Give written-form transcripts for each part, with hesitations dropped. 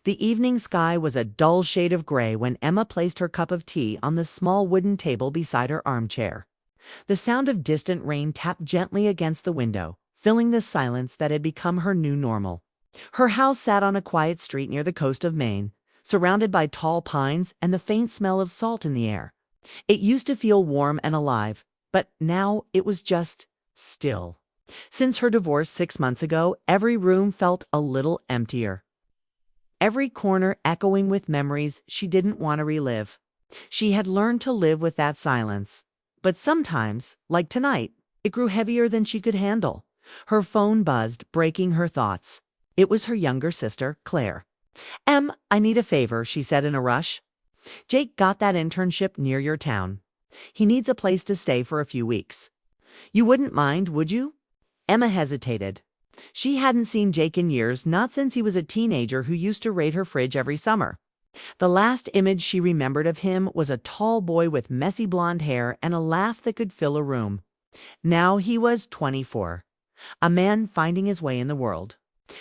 The evening sky was a dull shade of gray when Emma placed her cup of tea on the small wooden table beside her armchair. The sound of distant rain tapped gently against the window, filling the silence that had become her new normal. Her house sat on a quiet street near the coast of Maine, surrounded by tall pines and the faint smell of salt in the air. It used to feel warm and alive, but now it was just still. Since her divorce 6 months ago, every room felt a little emptier. Every corner echoing with memories she didn't want to relive. She had learned to live with that silence. But sometimes, like tonight, it grew heavier than she could handle. Her phone buzzed, breaking her thoughts. It was her younger sister, Claire. I need a favor," she said in a rush. "Jake got that internship near your town. He needs a place to stay for a few weeks. You wouldn't mind, would you?" Emma hesitated. She hadn't seen Jake in years, not since he was a teenager who used to raid her fridge every summer. The last image she remembered of him was a tall boy with messy blonde hair and a laugh that could fill a room. Now he was 24, a man finding his way in the world.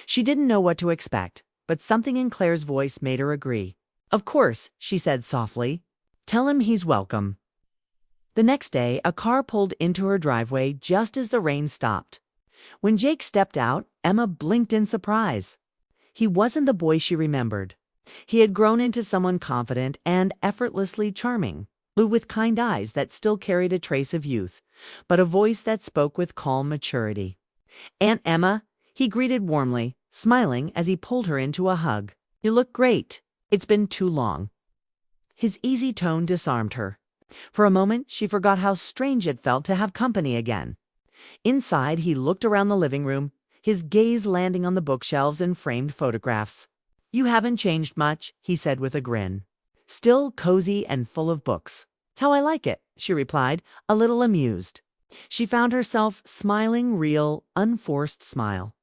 She didn't know what to expect, but something in Claire's voice made her agree. "Of course," she said softly. "Tell him he's welcome." The next day, a car pulled into her driveway just as the rain stopped. When Jake stepped out, Emma blinked in surprise. He wasn't the boy she remembered. He had grown into someone confident and effortlessly charming, with kind eyes that still carried a trace of youth, but a voice that spoke with calm maturity. "Aunt Emma," he greeted warmly, smiling as he pulled her into a hug. "You look great. It's been too long." His easy tone disarmed her. For a moment, she forgot how strange it felt to have company again. Inside, he looked around the living room, his gaze landing on the bookshelves and framed photographs. "You haven't changed much," he said with a grin. "Still cozy and full of books." "It's how I like it," she replied, a little amused. She found herself smiling real, unforced smile.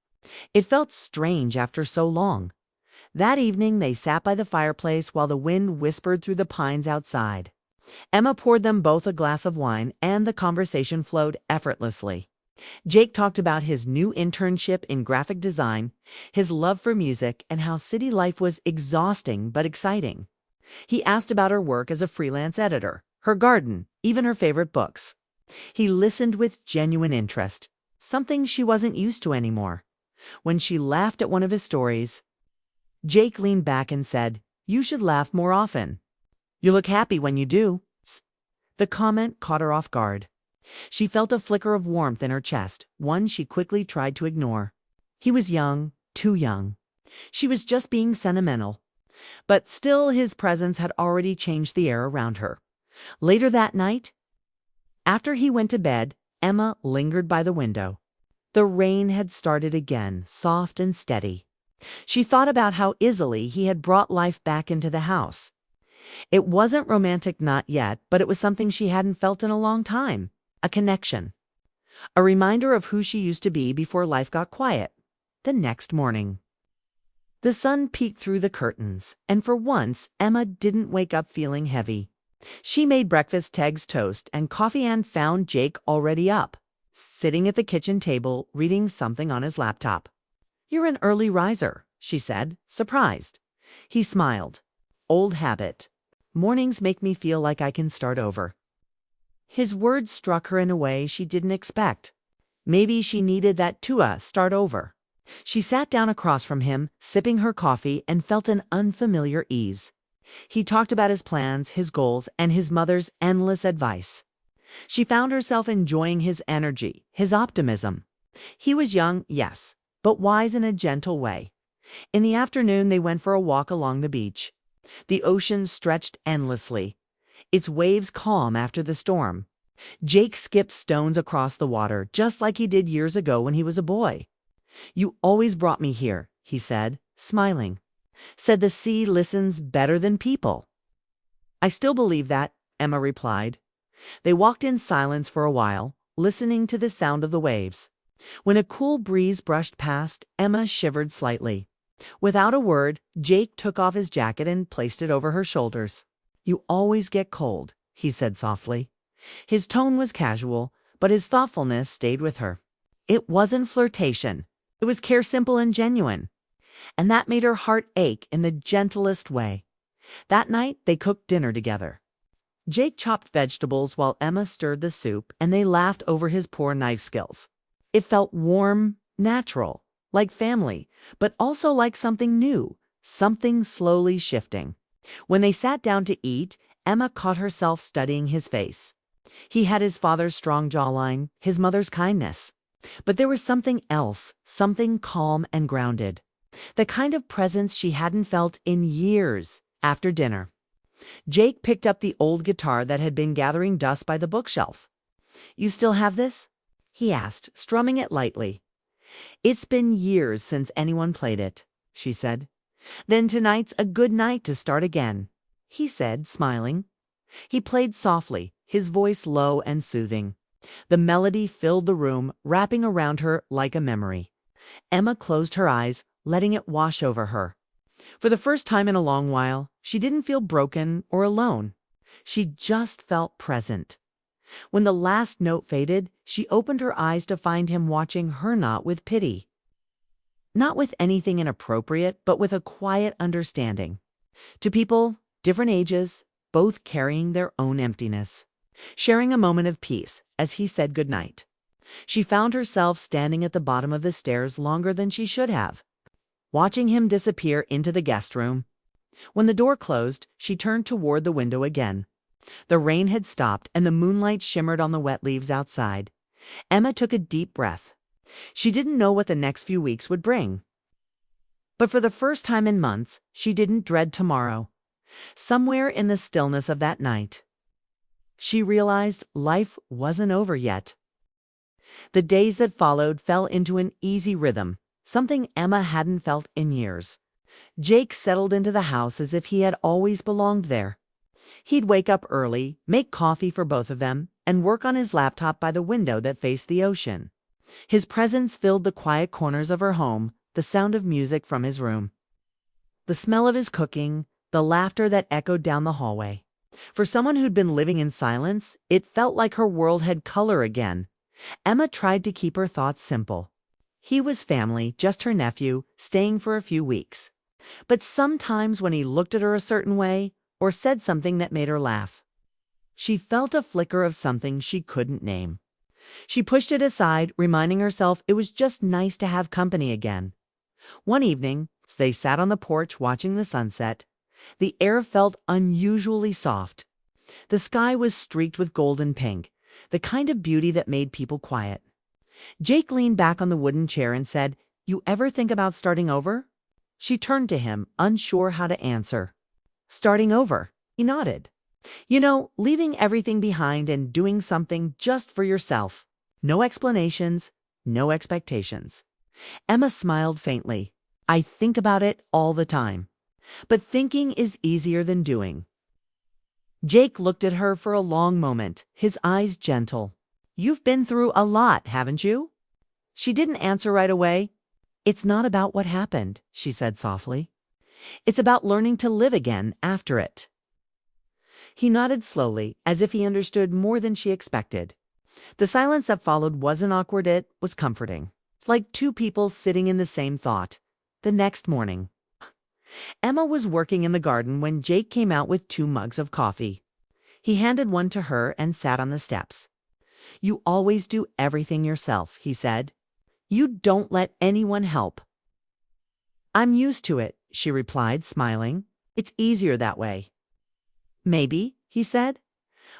It felt strange after so long. That evening they sat by the fireplace while the wind whispered through the pines outside. Emma poured them both a glass of wine, and the conversation flowed effortlessly. Jake talked about his new internship in graphic design, his love for music, and how city life was exhausting but exciting. He asked about her work as a freelance editor, her garden, even her favorite books. He listened with genuine interest, something she wasn't used to anymore. When she laughed at one of his stories, Jake leaned back and said, "You should laugh more often. You look happy when you do." The comment caught her off guard. She felt a flicker of warmth in her chest, one she quickly tried to ignore. He was young, too young. She was just being sentimental. But still his presence had already changed the air around her. Later that night, after he went to bed, Emma lingered by the window. The rain had started again, soft and steady. She thought about how easily he had brought life back into the house. It wasn't romantic, not yet, but it was something she hadn't felt in a long time. A connection. A reminder of who she used to be before life got quiet. The next morning, the sun peeked through the curtains, and for once Emma didn't wake up feeling heavy. She made breakfast, eggs, toast, and coffee, and found Jake already up, sitting at the kitchen table, reading something on his laptop. "You're an early riser," she said, surprised. He smiled. "Old habit. Mornings make me feel like I can start over." His words struck her in a way she didn't expect. Maybe she needed that start over. She sat down across from him, sipping her coffee, and felt an unfamiliar ease. He talked about his plans, his goals, and his mother's endless advice. She found herself enjoying his energy, his optimism. He was young, yes, but wise in a gentle way. In the afternoon, they went for a walk along the beach. The ocean stretched endlessly, its waves calm after the storm. Jake skipped stones across the water, just like he did years ago when he was a boy. "You always brought me here," he said, smiling. "Said the sea listens better than people." "I still believe that," Emma replied. They walked in silence for a while, listening to the sound of the waves. When a cool breeze brushed past, Emma shivered slightly. Without a word, Jake took off his jacket and placed it over her shoulders. "You always get cold," he said softly. His tone was casual, but his thoughtfulness stayed with her. It wasn't flirtation. It was care, simple and genuine. and that made her heart ache in the gentlest way. That night, they cooked dinner together. Jake chopped vegetables while Emma stirred the soup, and they laughed over his poor knife skills. It felt warm, natural, like family, but also like something new, something slowly shifting. When they sat down to eat, Emma caught herself studying his face. He had his father's strong jawline, his mother's kindness. But there was something else, something calm and grounded. The kind of presence she hadn't felt in years. After dinner, Jake picked up the old guitar that had been gathering dust by the bookshelf. "You still have this?" he asked, strumming it lightly. "It's been years since anyone played it," she said. "Then tonight's a good night to start again," he said, smiling. He played softly, his voice low and soothing. The melody filled the room, wrapping around her like a memory. Emma closed her eyes, letting it wash over her. For the first time in a long while, she didn't feel broken or alone. She just felt present. When the last note faded, she opened her eyes to find him watching her, not with pity. Not with anything inappropriate, but with a quiet understanding. To people, different ages, both carrying their own emptiness. Sharing a moment of peace as he said goodnight. She found herself standing at the bottom of the stairs longer than she should have, watching him disappear into the guest room. When the door closed, she turned toward the window again. The rain had stopped and the moonlight shimmered on the wet leaves outside. Emma took a deep breath. She didn't know what the next few weeks would bring. But for the first time in months, she didn't dread tomorrow. Somewhere in the stillness of that night, she realized life wasn't over yet. The days that followed fell into an easy rhythm, something Emma hadn't felt in years. Jake settled into the house as if he had always belonged there. He'd wake up early, make coffee for both of them, and work on his laptop by the window that faced the ocean. His presence filled the quiet corners of her home, the sound of music from his room, the smell of his cooking, the laughter that echoed down the hallway. For someone who'd been living in silence, it felt like her world had color again. Emma tried to keep her thoughts simple. He was family, just her nephew, staying for a few weeks. But sometimes when he looked at her a certain way, or said something that made her laugh, she felt a flicker of something she couldn't name. She pushed it aside, reminding herself it was just nice to have company again. One evening, as they sat on the porch watching the sunset, the air felt unusually soft. The sky was streaked with golden pink, the kind of beauty that made people quiet. Jake leaned back on the wooden chair and said, "You ever think about starting over?" She turned to him, unsure how to answer. "Starting over?" He nodded. "You know, leaving everything behind and doing something just for yourself. No explanations, no expectations." Emma smiled faintly. "I think about it all the time. But thinking is easier than doing." Jake looked at her for a long moment, his eyes gentle. "You've been through a lot, haven't you?" She didn't answer right away. "It's not about what happened," she said softly. "It's about learning to live again after it." He nodded slowly, as if he understood more than she expected. The silence that followed wasn't awkward, it was comforting. It's like two people sitting in the same thought. The next morning, Emma was working in the garden when Jake came out with 2 mugs of coffee. He handed one to her and sat on the steps. "You always do everything yourself," he said. "You don't let anyone help." "I'm used to it," she replied, smiling. "It's easier that way." "Maybe," he said.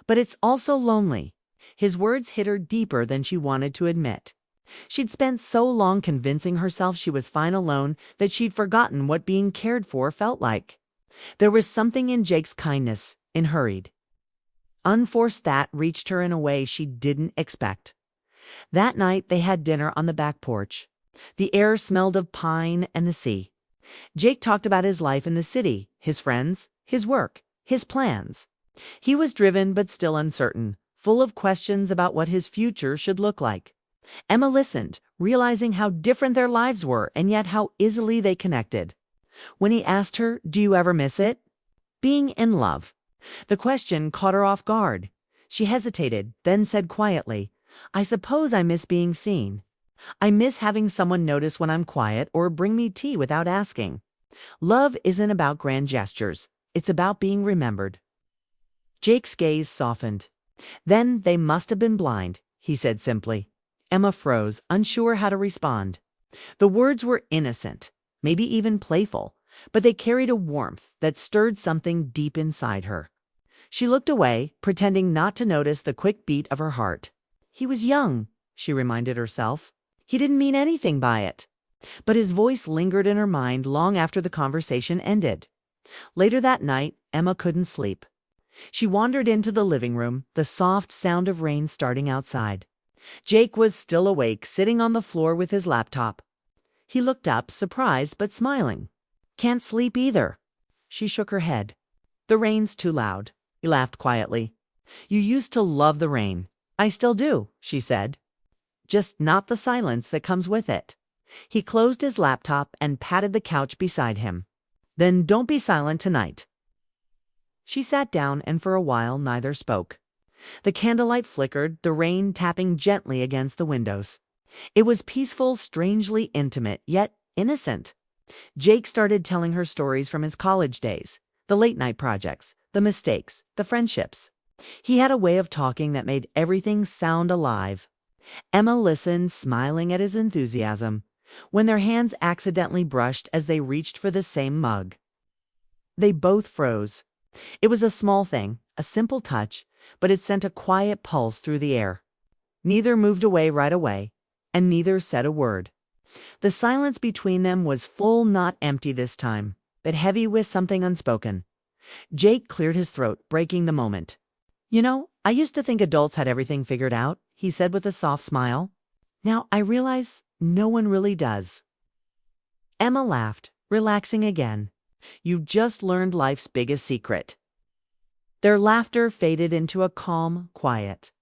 "But it's also lonely." His words hit her deeper than she wanted to admit. She'd spent so long convincing herself she was fine alone that she'd forgotten what being cared for felt like. There was something in Jake's kindness, unhurried, unforced, that reached her in a way she didn't expect. That night they had dinner on the back porch. The air smelled of pine and the sea. Jake talked about his life in the city, his friends, his work, his plans. He was driven but still uncertain, full of questions about what his future should look like. Emma listened, realizing how different their lives were and yet how easily they connected. When he asked her, "Do you ever miss it?" Being in love. The question caught her off guard. She hesitated, then said quietly, "I suppose I miss being seen." I miss having someone notice when I'm quiet or bring me tea without asking. Love isn't about grand gestures. It's about being remembered." Jake's gaze softened. "Then they must have been blind," he said simply. Emma froze, unsure how to respond. The words were innocent, maybe even playful, but they carried a warmth that stirred something deep inside her. She looked away, pretending not to notice the quick beat of her heart. He was young, she reminded herself. He didn't mean anything by it. But his voice lingered in her mind long after the conversation ended. Later that night, Emma couldn't sleep. She wandered into the living room, the soft sound of rain starting outside. Jake was still awake, sitting on the floor with his laptop. He looked up, surprised but smiling. "Can't sleep either." She shook her head. "The rain's too loud." He laughed quietly. "You used to love the rain." "I still do," she said. "Just not the silence that comes with it." He closed his laptop and patted the couch beside him. "Then don't be silent tonight." She sat down, and for a while neither spoke. The candlelight flickered, the rain tapping gently against the windows. It was peaceful, strangely intimate, yet innocent. Jake started telling her stories from his college days, the late-night projects, the mistakes, the friendships. He had a way of talking that made everything sound alive. Emma listened, smiling at his enthusiasm, when their hands accidentally brushed as they reached for the same mug. They both froze. It was a small thing, a simple touch, but it sent a quiet pulse through the air. Neither moved away right away, and neither said a word. The silence between them was full, not empty this time, but heavy with something unspoken. Jake cleared his throat, breaking the moment. "You know, I used to think adults had everything figured out," he said with a soft smile. "Now I realize no one really does." Emma laughed, relaxing again. "You just learned life's biggest secret." Their laughter faded into a calm quiet.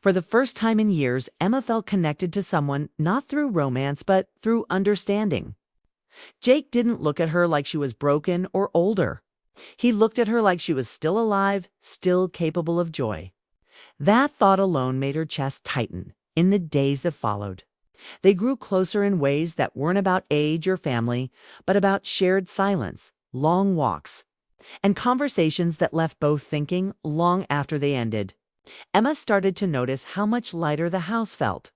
For the first time in years, Emma felt connected to someone not through romance but through understanding. Jake didn't look at her like she was broken or older. He looked at her like she was still alive, still capable of joy. That thought alone made her chest tighten in the days that followed. They grew closer in ways that weren't about age or family, but about shared silence, long walks, and conversations that left both thinking long after they ended. Emma started to notice how much lighter the house felt.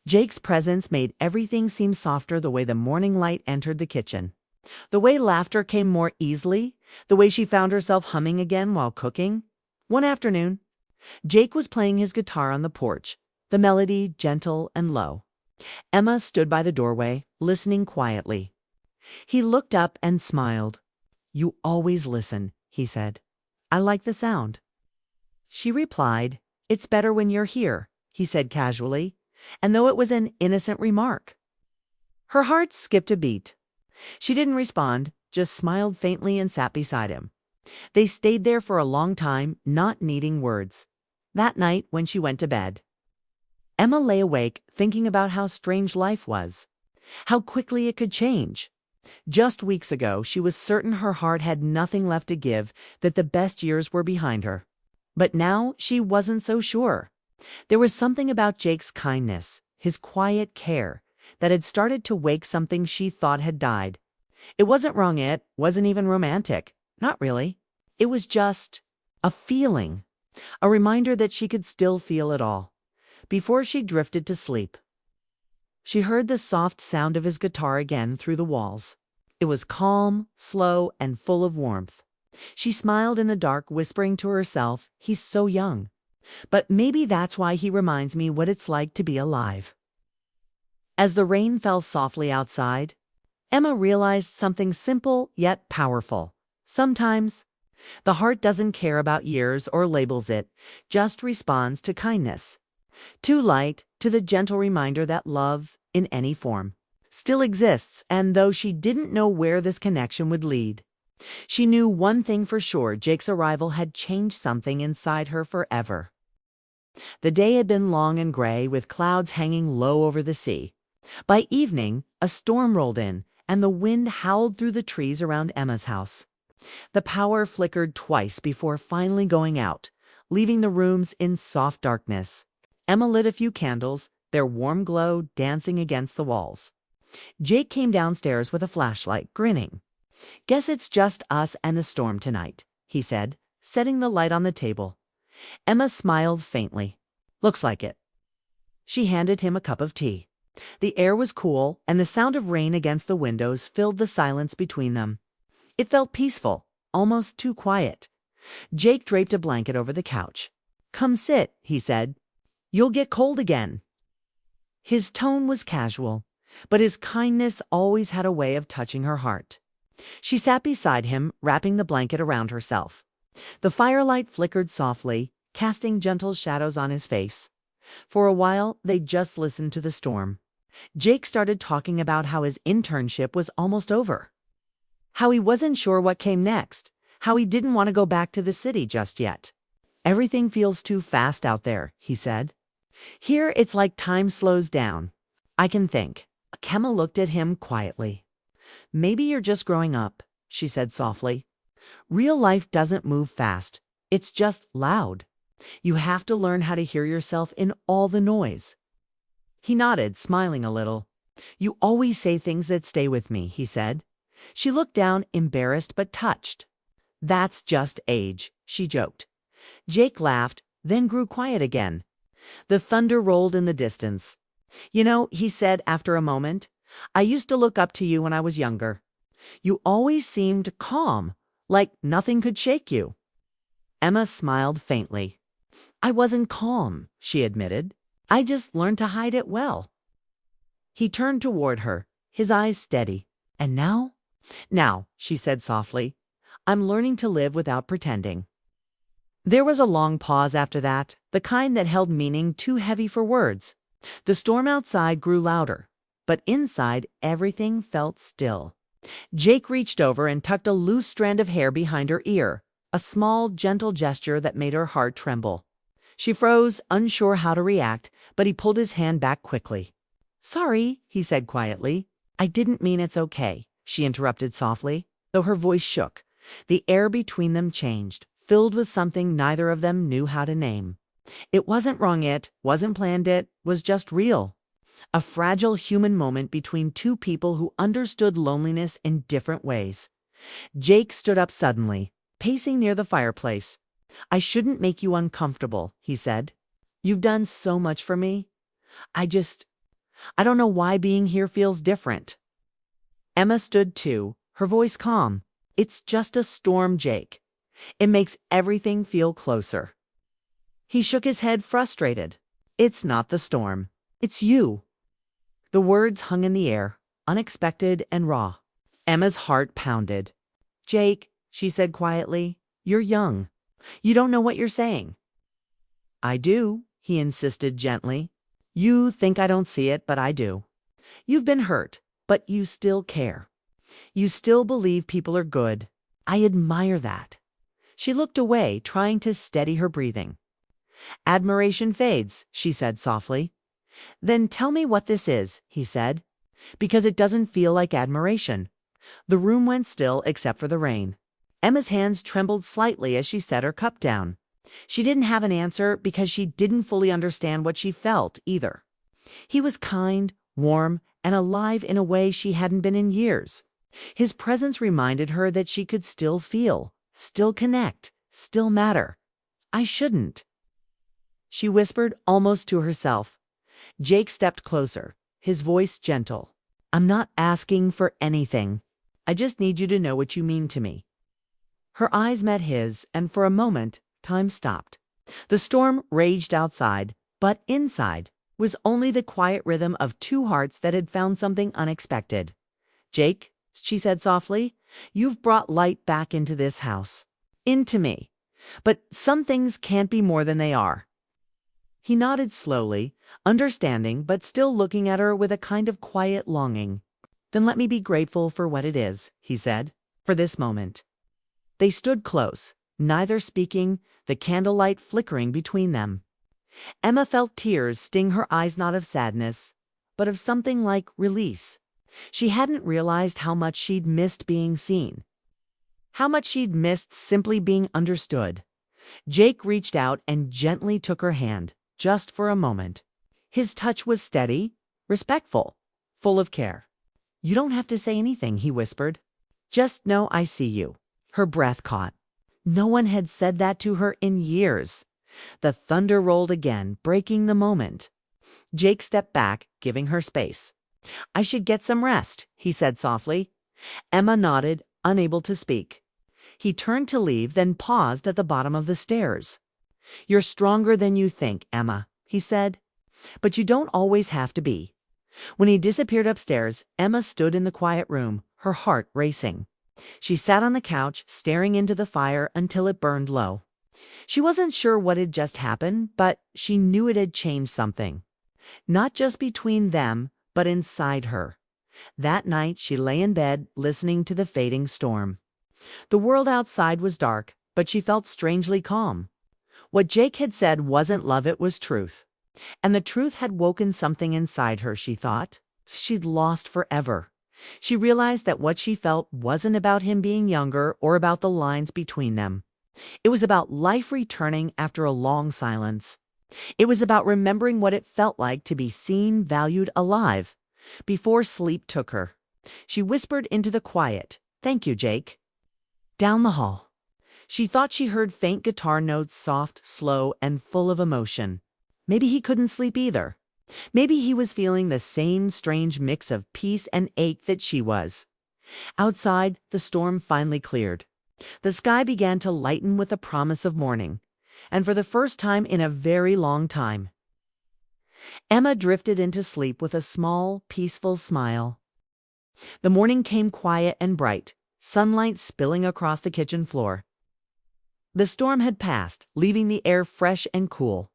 Jake's presence made everything seem softer, the way the morning light entered the kitchen, the way laughter came more easily, the way she found herself humming again while cooking. One afternoon, Jake was playing his guitar on the porch, the melody gentle and low. Emma stood by the doorway, listening quietly. He looked up and smiled. "You always listen," he said. "I like the sound." She replied, "It's better when you're here," he said casually, and though it was an innocent remark. Her heart skipped a beat. She didn't respond, just smiled faintly and sat beside him. They stayed there for a long time, not needing words. That night, when she went to bed, Emma lay awake thinking about how strange life was, how quickly it could change. Just weeks ago, she was certain her heart had nothing left to give, that the best years were behind her. But now she wasn't so sure. There was something about Jake's kindness, his quiet care, that had started to wake something she thought had died. It wasn't wrong, it wasn't even romantic. Not really. It was just a feeling, a reminder that she could still feel it all. Before she drifted to sleep, she heard the soft sound of his guitar again through the walls. It was calm, slow, and full of warmth. She smiled in the dark, whispering to herself, "He's so young. But maybe that's why he reminds me what it's like to be alive." As the rain fell softly outside, Emma realized something simple yet powerful. Sometimes the heart doesn't care about years or labels it, just responds to kindness. Too light, to the gentle reminder that love, in any form, still exists, and though she didn't know where this connection would lead, she knew one thing for sure: Jake's arrival had changed something inside her forever. The day had been long and gray, with clouds hanging low over the sea. By evening, a storm rolled in, and the wind howled through the trees around Emma's house. The power flickered twice before finally going out, leaving the rooms in soft darkness. Emma lit a few candles, their warm glow dancing against the walls. Jake came downstairs with a flashlight, grinning. "Guess it's just us and the storm tonight," he said, setting the light on the table. Emma smiled faintly. "Looks like it." She handed him a cup of tea. The air was cool, and the sound of rain against the windows filled the silence between them. It felt peaceful, almost too quiet. Jake draped a blanket over the couch. "Come sit," he said. "You'll get cold again." His tone was casual, but his kindness always had a way of touching her heart. She sat beside him, wrapping the blanket around herself. The firelight flickered softly, casting gentle shadows on his face. For a while, they just listened to the storm. Jake started talking about how his internship was almost over. How he wasn't sure what came next. How he didn't want to go back to the city just yet. "Everything feels too fast out there," he said. "Here it's like time slows down. I can think." Kemma looked at him quietly. "Maybe you're just growing up," she said softly. "Real life doesn't move fast. It's just loud. You have to learn how to hear yourself in all the noise." He nodded, smiling a little. "You always say things that stay with me," he said. She looked down, embarrassed but touched. "That's just age," she joked. Jake laughed, then grew quiet again. The thunder rolled in the distance. "You know," he said after a moment, "I used to look up to you when I was younger. You always seemed calm, like nothing could shake you." Emma smiled faintly. "I wasn't calm," she admitted. "I just learned to hide it well." He turned toward her, his eyes steady. "And now?" "Now," she said softly, "I'm learning to live without pretending." There was a long pause after that, the kind that held meaning too heavy for words. The storm outside grew louder, but inside everything felt still. Jake reached over and tucked a loose strand of hair behind her ear, a small, gentle gesture that made her heart tremble. She froze, unsure how to react, but he pulled his hand back quickly. "Sorry," he said quietly. "I didn't mean it's okay," she interrupted softly, though her voice shook. The air between them changed, filled with something neither of them knew how to name. It wasn't wrong, it wasn't planned, it was just real. A fragile human moment between two people who understood loneliness in different ways. Jake stood up suddenly, pacing near the fireplace. "I shouldn't make you uncomfortable," he said. "You've done so much for me. I don't know why being here feels different." Emma stood too, her voice calm. "It's just a storm, Jake. It makes everything feel closer." He shook his head, frustrated. "It's not the storm. It's you." The words hung in the air, unexpected and raw. Emma's heart pounded. "Jake," she said quietly, "you're young. You don't know what you're saying." "I do," he insisted gently. "You think I don't see it, but I do. You've been hurt, but you still care. You still believe people are good. I admire that." She looked away, trying to steady her breathing. "Admiration fades," she said softly. "Then tell me what this is," he said, "because it doesn't feel like admiration." The room went still except for the rain. Emma's hands trembled slightly as she set her cup down. She didn't have an answer because she didn't fully understand what she felt either. He was kind, warm, and alive in a way she hadn't been in years. His presence reminded her that she could still feel, still connect, still matter. "I shouldn't," she whispered almost to herself. Jake stepped closer, his voice gentle. "I'm not asking for anything. I just need you to know what you mean to me." Her eyes met his, and for a moment, time stopped. The storm raged outside, but inside was only the quiet rhythm of two hearts that had found something unexpected. "Jake," she said softly, "you've brought light back into this house. Into me. But some things can't be more than they are." He nodded slowly, understanding but still looking at her with a kind of quiet longing. "Then let me be grateful for what it is," he said, "for this moment." They stood close, neither speaking, the candlelight flickering between them. Emma felt tears sting her eyes, not of sadness, but of something like release. She hadn't realized how much she'd missed being seen. How much she'd missed simply being understood. Jake reached out and gently took her hand, just for a moment. His touch was steady, respectful, full of care. "You don't have to say anything," he whispered. "Just know I see you." Her breath caught. No one had said that to her in years. The thunder rolled again, breaking the moment. Jake stepped back, giving her space. "I should get some rest," he said softly. Emma nodded, unable to speak. He turned to leave, then paused at the bottom of the stairs. "You're stronger than you think, Emma," he said. "But you don't always have to be." When he disappeared upstairs, Emma stood in the quiet room, her heart racing. She sat on the couch, staring into the fire until it burned low. She wasn't sure what had just happened, but she knew it had changed something. Not just between them, but inside her. That night she lay in bed, listening to the fading storm. The world outside was dark, but she felt strangely calm. What Jake had said wasn't love, it was truth. And the truth had woken something inside her, she thought. She'd lost forever. She realized that what she felt wasn't about him being younger or about the lines between them. It was about life returning after a long silence. It was about remembering what it felt like to be seen, valued, alive. Before sleep took her, she whispered into the quiet, "Thank you, Jake." Down the hall, she thought she heard faint guitar notes, soft, slow, and full of emotion. Maybe he couldn't sleep either. Maybe he was feeling the same strange mix of peace and ache that she was. Outside, the storm finally cleared. The sky began to lighten with the promise of morning, and for the first time in a very long time, Emma drifted into sleep with a small, peaceful smile. The morning came quiet and bright, sunlight spilling across the kitchen floor. The storm had passed, leaving the air fresh and cool.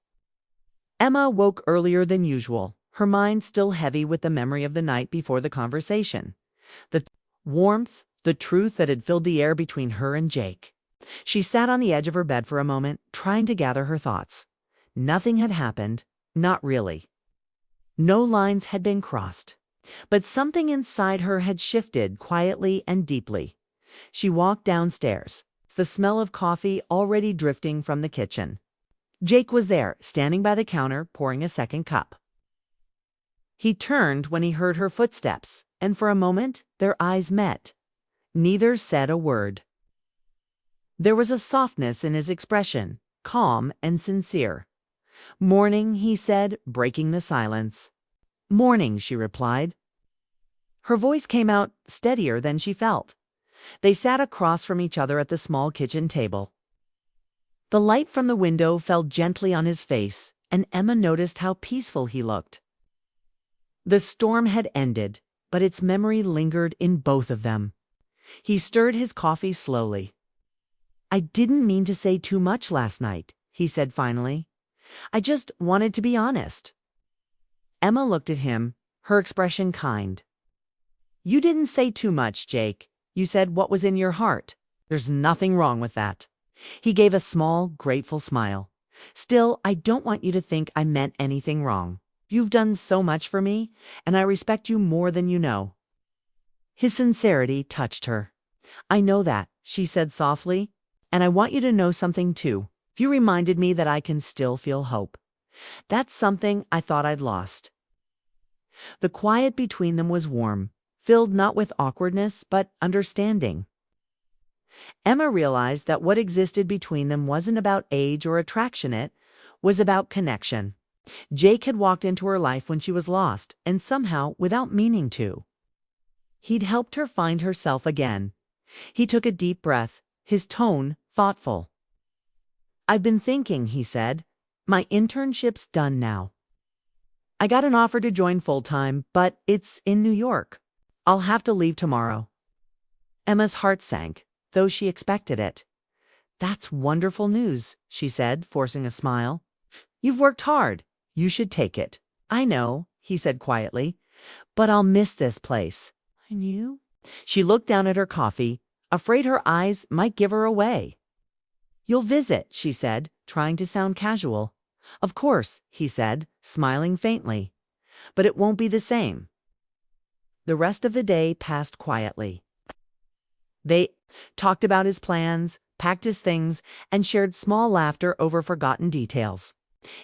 Emma woke earlier than usual, her mind still heavy with the memory of the night before the conversation. The warmth, the truth that had filled the air between her and Jake. She sat on the edge of her bed for a moment, trying to gather her thoughts. Nothing had happened, not really. No lines had been crossed. But something inside her had shifted quietly and deeply. She walked downstairs, the smell of coffee already drifting from the kitchen. Jake was there, standing by the counter, pouring a second cup. He turned when he heard her footsteps, and for a moment their eyes met. Neither said a word. There was a softness in his expression, calm and sincere. "Morning," he said, breaking the silence. "Morning," she replied. Her voice came out steadier than she felt. They sat across from each other at the small kitchen table. The light from the window fell gently on his face, and Emma noticed how peaceful he looked. The storm had ended, but its memory lingered in both of them. He stirred his coffee slowly. "I didn't mean to say too much last night," he said finally. "I just wanted to be honest." Emma looked at him, her expression kind. "You didn't say too much, Jake. You said what was in your heart. There's nothing wrong with that." He gave a small, grateful smile. "Still, I don't want you to think I meant anything wrong. You've done so much for me, and I respect you more than you know." His sincerity touched her. "I know that," she said softly, "and I want you to know something too. You reminded me that I can still feel hope. That's something I thought I'd lost." The quiet between them was warm, filled not with awkwardness, but understanding. Emma realized that what existed between them wasn't about age or attraction, it was about connection. Jake had walked into her life when she was lost, and somehow, without meaning to, he'd helped her find herself again. He took a deep breath, his tone thoughtful. "I've been thinking," he said. "My internship's done now. I got an offer to join full-time, but it's in New York. I'll have to leave tomorrow." Emma's heart sank, though she expected it. "That's wonderful news," she said, forcing a smile. "You've worked hard. You should take it." "I know," he said quietly, "but I'll miss this place." "And you?" She looked down at her coffee, afraid her eyes might give her away. "You'll visit," she said, trying to sound casual. "Of course," he said, smiling faintly. "But it won't be the same." The rest of the day passed quietly. They talked about his plans, packed his things, and shared small laughter over forgotten details.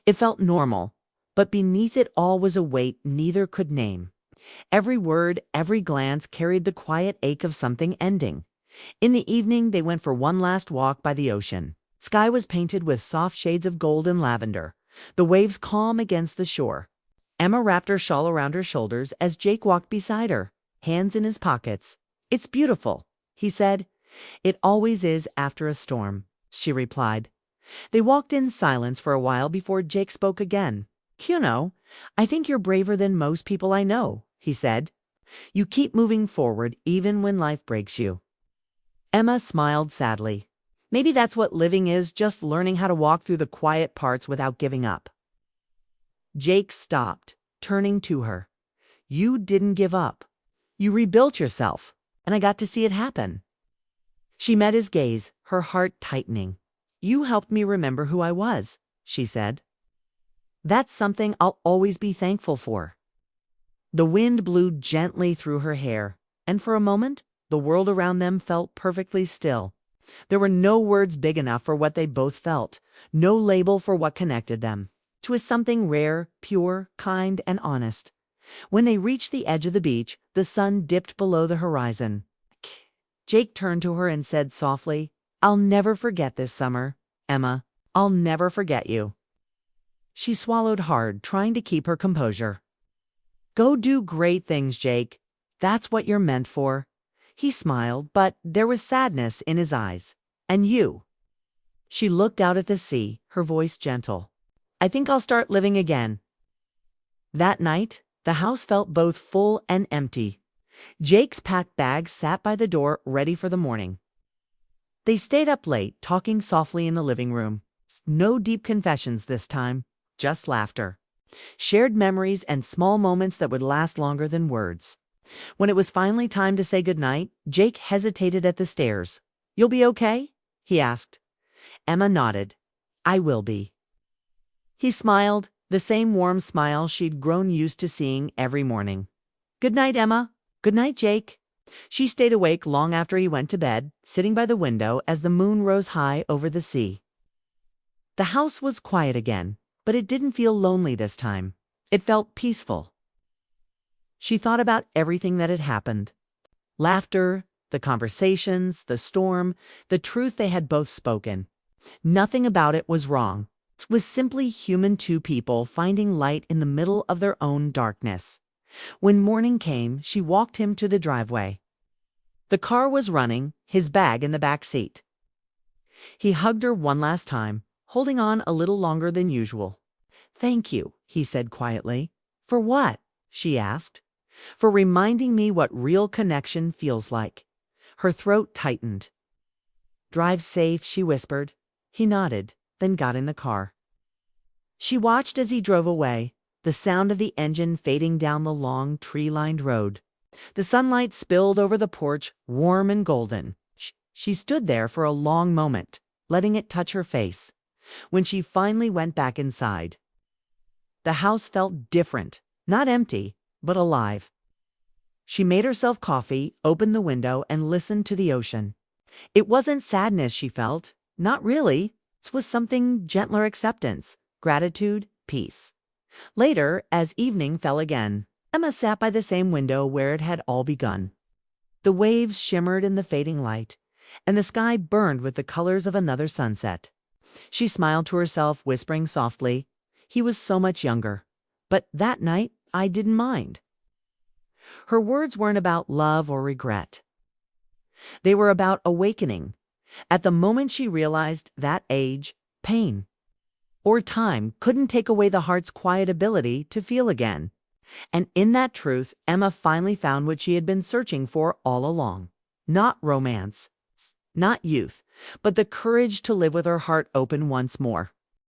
It felt normal, But beneath it all was a weight neither could name. Every word, every glance carried the quiet ache of something ending. In the evening, they went for one last walk by the ocean. Sky was painted with soft shades of gold and lavender, the waves calm against the shore. Emma wrapped her shawl around her shoulders as Jake walked beside her, hands in his pockets. "It's beautiful," he said. "It always is after a storm," she replied. They walked in silence for a while before Jake spoke again. "You know, I think you're braver than most people I know," he said. "You keep moving forward even when life breaks you." Emma smiled sadly. Maybe that's what living is, just learning how to walk through the quiet parts without giving up. Jake stopped, turning to her. "You didn't give up. You rebuilt yourself, and I got to see it happen." She met his gaze, her heart tightening. "You helped me remember who I was," she said. "That's something I'll always be thankful for." The wind blew gently through her hair, and for a moment, the world around them felt perfectly still. There were no words big enough for what they both felt, no label for what connected them. It was something rare, pure, kind, and honest. When they reached the edge of the beach, the sun dipped below the horizon. Jake turned to her and said softly, "I'll never forget this summer, Emma. I'll never forget you." She swallowed hard, trying to keep her composure. "Go do great things, Jake. That's what you're meant for." He smiled, but there was sadness in his eyes. "And you?" She looked out at the sea, her voice gentle. "I think I'll start living again." That night, the house felt both full and empty. Jake's packed bag sat by the door, ready for the morning. They stayed up late, talking softly in the living room. No deep confessions this time, just laughter. Shared memories and small moments that would last longer than words. When it was finally time to say goodnight, Jake hesitated at the stairs. "You'll be okay?" he asked. Emma nodded. "I will be." He smiled, the same warm smile she'd grown used to seeing every morning. "Good night, Emma." "Good night, Jake." She stayed awake long after he went to bed, sitting by the window as the moon rose high over the sea. The house was quiet again, but it didn't feel lonely this time. It felt peaceful. She thought about everything that had happened. Laughter, the conversations, the storm, the truth they had both spoken. Nothing about it was wrong. It was simply human, two people finding light in the middle of their own darkness. When morning came, she walked him to the driveway. The car was running, his bag in the back seat. He hugged her one last time, holding on a little longer than usual. "Thank you," he said quietly. "For what?" she asked. "For reminding me what real connection feels like." Her throat tightened. "Drive safe," she whispered. He nodded, then got in the car. She watched as he drove away, the sound of the engine fading down the long, tree-lined road. The sunlight spilled over the porch, warm and golden. She stood there for a long moment, letting it touch her face. When she finally went back inside, the house felt different, not empty, but alive. She made herself coffee, opened the window, and listened to the ocean. It wasn't sadness she felt, not really. It was something gentler: acceptance, gratitude, peace. Later, as evening fell again, Emma sat by the same window where it had all begun. The waves shimmered in the fading light, and the sky burned with the colors of another sunset. She smiled to herself, whispering softly, "He was so much younger, but that night I didn't mind." Her words weren't about love or regret. They were about awakening. At the moment she realized that age, pain, or time couldn't take away the heart's quiet ability to feel again. And in that truth, Emma finally found what she had been searching for all along. Not romance, not youth, but the courage to live with her heart open once more.